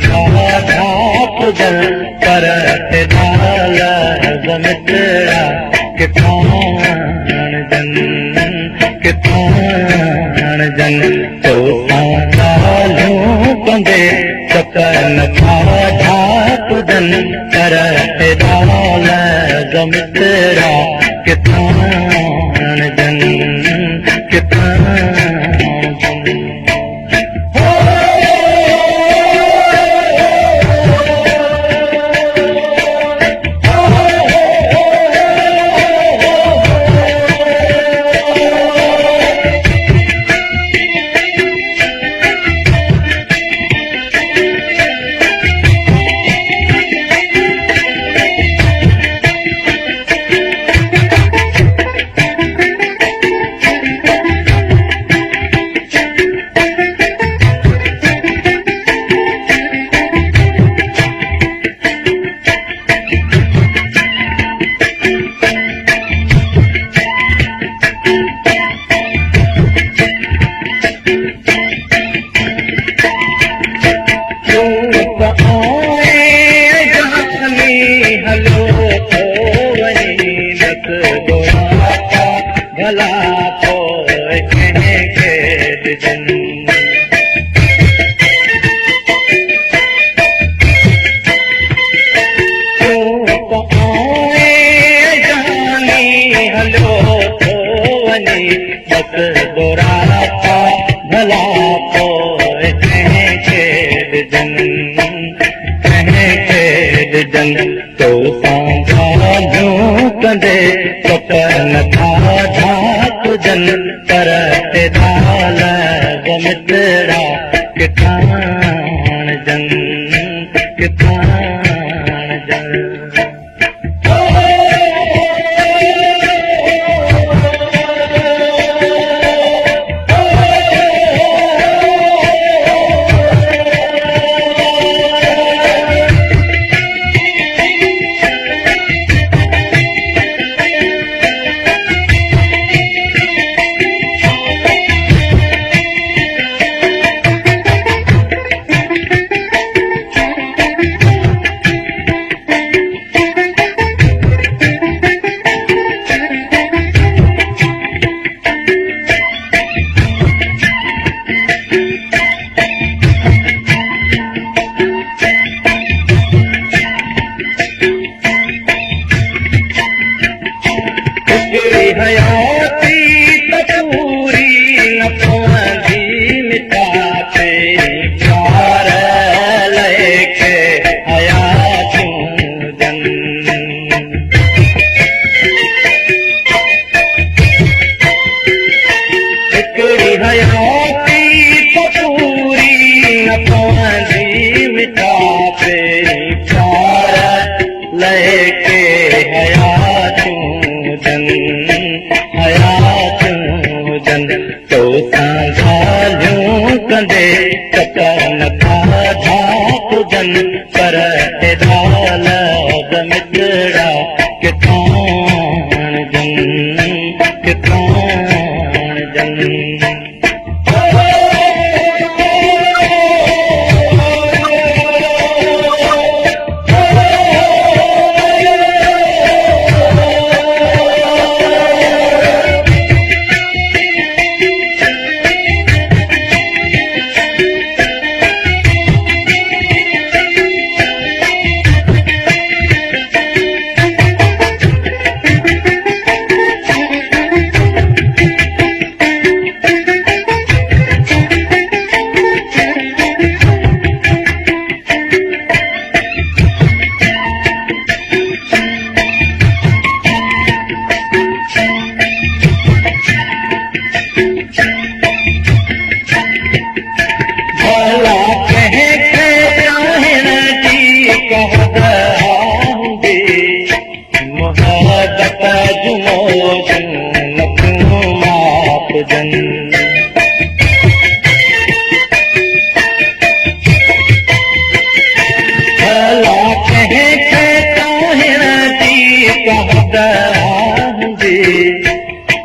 था तुझन पर दाल मित्रा किथान जन तो सालूं कंदे सकन था तुझन पर दाल मित्रा किथान जन भला पोइ कंहिंखे ॾिजनि तूं त आएं जानी हलियो थो वञी बस दोराता भला पोइ कंहिंखे ॾिजनि तो सां कंदे नथा तुझन पर दाल मित्रा किथान जन हयाती तूरी न पवंदी मिटाते प्यार लेके हयातूं जन हिकिड़ी हयाती तूरी न पवंदी मिटाते प्यार लेके हयातूं तो सां कंदे नथा तुझन पर दाल मित्रा किथान जन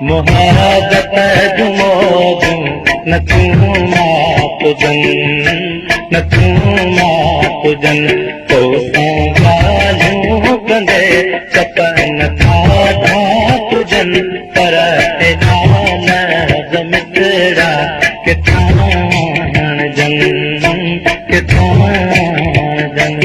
मोहब्बत जुमो न तू माप जन न तू माप तुजन तोसां ॻाल्हियूं कंदे सपन खाधा तुजन पर एॾा लफ़्ज़ मिठड़ा किथां आणजन किथां आणजन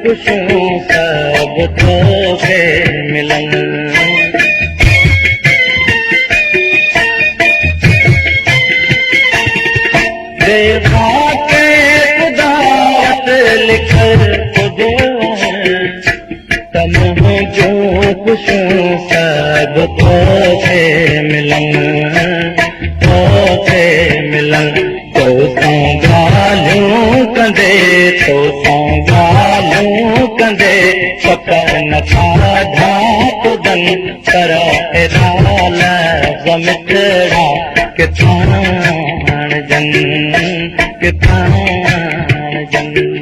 खुशियों सब तोखे मिलन देवा के खुदावत लिखल खुदो तमह जो खुशियों सब तोखे मिलन तोसां ॻाल्हियूं कंदे तोसां ॻाल्हियूं कंदे सपन खाधा तुजन पर एॾा लफ़्ज़ मिठड़ा किथां आणजन किथां आणजन